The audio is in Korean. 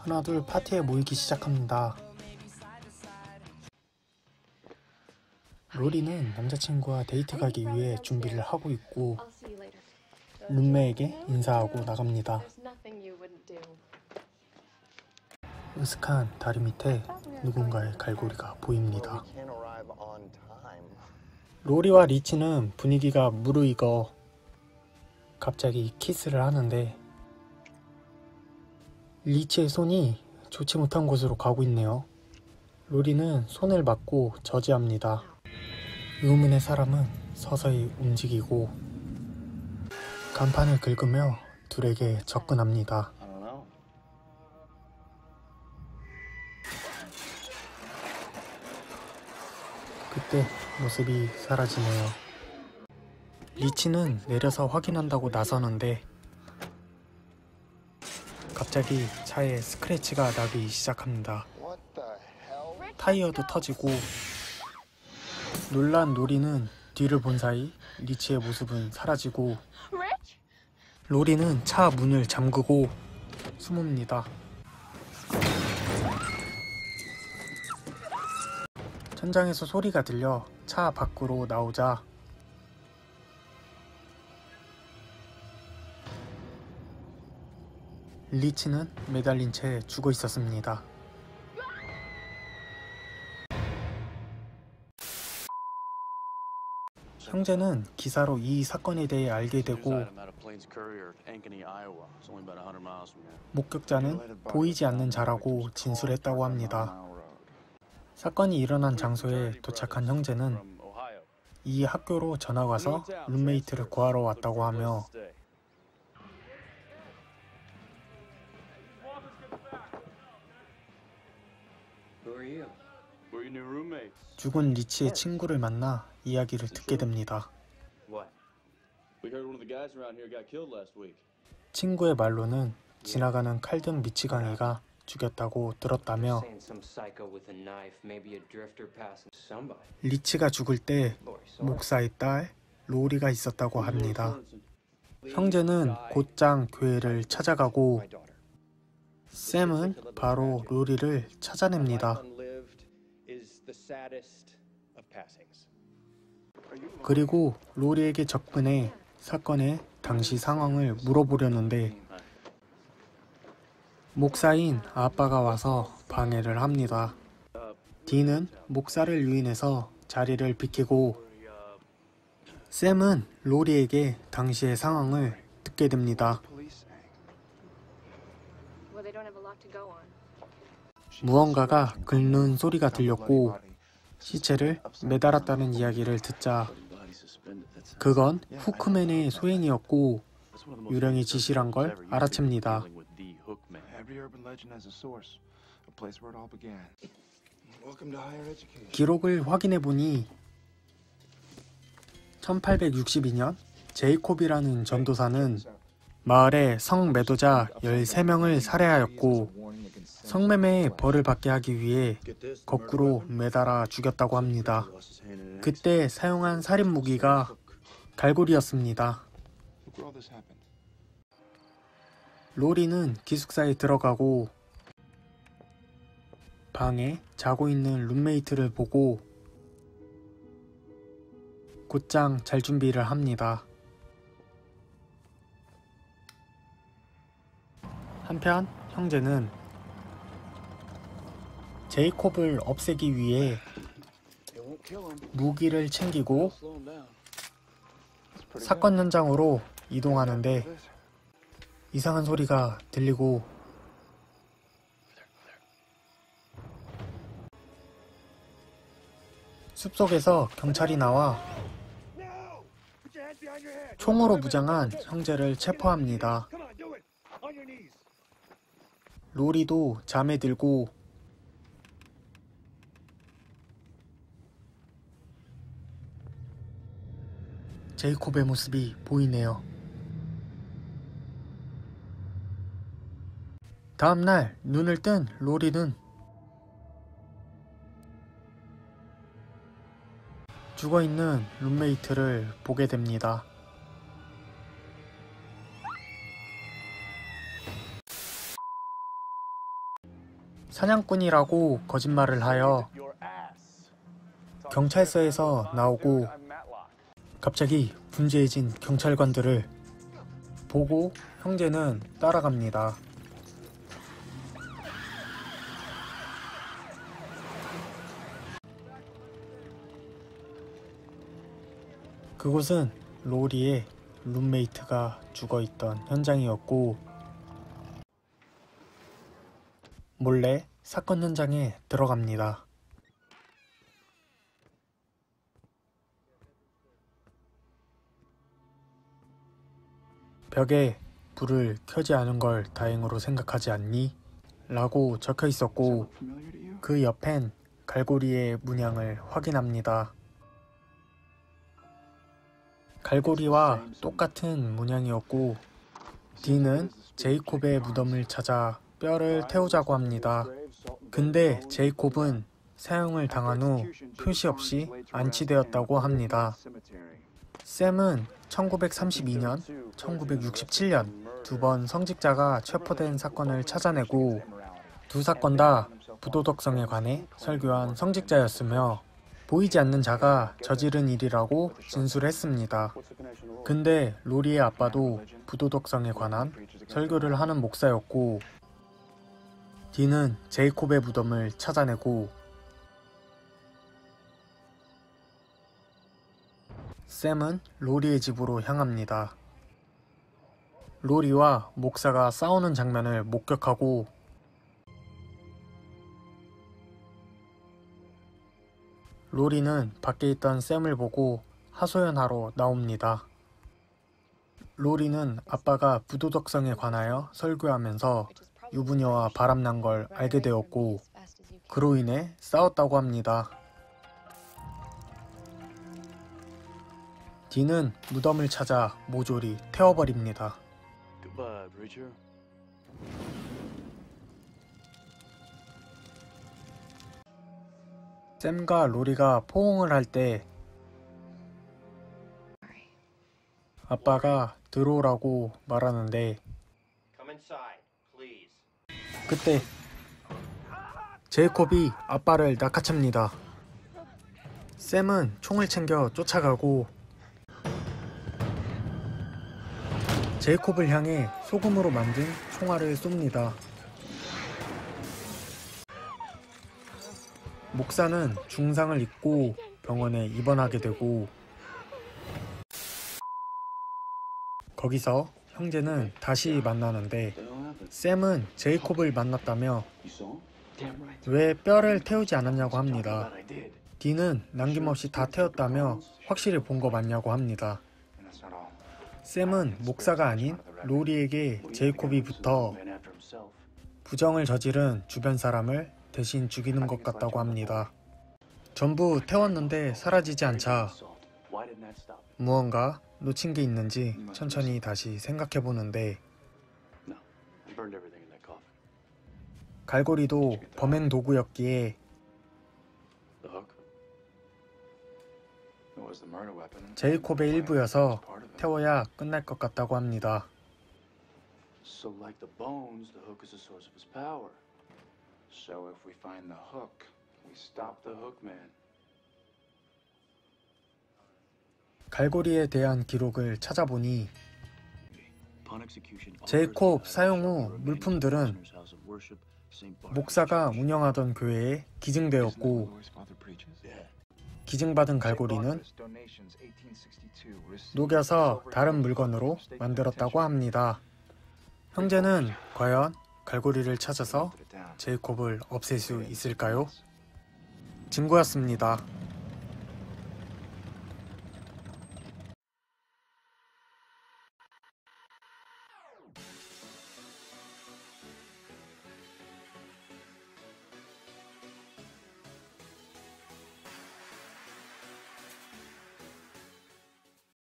하나둘 파티에 모이기 시작합니다. 로리는 남자친구와 데이트 가기 위해 준비를 하고 있고 룸메에게 인사하고 나갑니다. 으슥한 다리 밑에 누군가의 갈고리가 보입니다. 로리와 리치는 분위기가 무르익어 갑자기 키스를 하는데 리치의 손이 좋지 못한 곳으로 가고 있네요. 로리는 손을 맞고 저지합니다. 의문의 사람은 서서히 움직이고 간판을 긁으며 둘에게 접근합니다. 그때 모습이 사라지네요. 리치는 내려서 확인한다고 나서는데 갑자기 차에 스크래치가 나기 시작합니다. 타이어도 터지고 놀란 로리는 뒤를 본 사이 리치의 모습은 사라지고 로리는 차 문을 잠그고 숨습니다. 천장에서 소리가 들려 차 밖으로 나오자 리치는 매달린 채 죽어 있었습니다. 형제는 기사로 이 사건에 대해 알게 되고 목격자는 보이지 않는 자라고 진술했다고 합니다. 사건이 일어난 장소에 도착한 형제는 이 학교로 전학 와서 룸메이트를 구하러 왔다고 하며 죽은 리치의 친구를 만나 이야기를 듣게 됩니다. 친구의 말로는 지나가는 칼든 미치광이가 죽였다고 들었다며 리치가 죽을 때 목사의 딸 로리가 있었다고 합니다. 형제는 곧장 교회를 찾아가고 샘은 바로 로리를 찾아냅니다. 그리고 로리에게 접근해 사건의 당시 상황을 물어보려는데 목사인 아빠가 와서 방해를 합니다. 딘은 목사를 유인해서 자리를 비키고 샘은 로리에게 당시의 상황을 듣게 됩니다. 무언가가 긁는 소리가 들렸고 시체를 매달았다는 이야기를 듣자 그건 후크맨의 소행이었고 유령이 지시란 걸 알아챕니다. 기록을 확인해보니 1862년 제이콥이라는 전도사는 마을의 성매도자 13명을 살해하였고 성매매의 벌을 받게 하기 위해 거꾸로 매달아 죽였다고 합니다. 그때 사용한 살인 무기가 갈고리였습니다. 로리는 기숙사에 들어가고 방에 자고 있는 룸메이트를 보고 곧장 잘 준비를 합니다. 한편 형제는 제이콥을 없애기 위해 무기를 챙기고 사건 현장으로 이동하는데 이상한 소리가 들리고 숲속에서 경찰이 나와 총으로 무장한 형제를 체포합니다. 로리도 잠에 들고 제이콥의 모습이 보이네요. 다음날 눈을 뜬 로리는 죽어있는 룸메이트를 보게 됩니다. 사냥꾼이라고 거짓말을 하여 경찰서에서 나오고 갑자기 분주해진 경찰관들을 보고 형제는 따라갑니다. 그곳은 로리의 룸메이트가 죽어있던 현장이었고 몰래 사건 현장에 들어갑니다. 벽에 불을 켜지 않은 걸 다행으로 생각하지 않니? 라고 적혀 있었고 그 옆엔 갈고리의 문양을 확인합니다. 갈고리와 똑같은 문양이었고 딘은 제이콥의 무덤을 찾아 뼈를 태우자고 합니다. 근데 제이콥은 사형을 당한 후 표시 없이 안치되었다고 합니다. 샘은 1932년, 1967년 두 번 성직자가 체포된 사건을 찾아내고 두 사건 다 부도덕성에 관해 설교한 성직자였으며 보이지 않는 자가 저지른 일이라고 진술했습니다. 근데 로리의 아빠도 부도덕성에 관한 설교를 하는 목사였고 딘은 제이콥의 무덤을 찾아내고 샘은 로리의 집으로 향합니다. 로리와 목사가 싸우는 장면을 목격하고 로리는 밖에 있던 샘을 보고 하소연하러 나옵니다. 로리는 아빠가 부도덕성에 관하여 설교하면서 유부녀와 바람난 걸 알게 되었고 그로 인해 싸웠다고 합니다. 딘은 무덤을 찾아 모조리 태워버립니다. 샘과 로리가 포옹을 할 때 아빠가 들어오라고 말하는데 그때 제이콥이 아빠를 낚아챕니다. 샘은 총을 챙겨 쫓아가고 제이콥을 향해 소금으로 만든 총알을 쏩니다. 목사는 중상을 입고 병원에 입원하게 되고 거기서 형제는 다시 만나는데 샘은 제이콥을 만났다며 왜 뼈를 태우지 않았냐고 합니다. 딘은 남김없이 다 태웠다며 확실히 본 거 맞냐고 합니다. 샘은 목사가 아닌 로리에게 제이콥이 붙어 부정을 저지른 주변 사람을 대신 죽이는 것 같다고 합니다. 전부 태웠는데 사라지지 않자 무언가 놓친 게 있는지 천천히 다시 생각해보는데 갈고리도 범행 도구였기에 제이콥의 일부여서 태워야 끝날 것 같다고 합니다. 갈고리에 대한 기록을 찾아보니 제이콥 사용 후 물품들은 목사가 운영하던 교회에 기증되었고 기증받은 갈고리는 녹여서 다른 물건으로 만들었다고 합니다. 형제는 과연 갈고리를 찾아서 제이콥을 없앨 수 있을까요? 진구였습니다.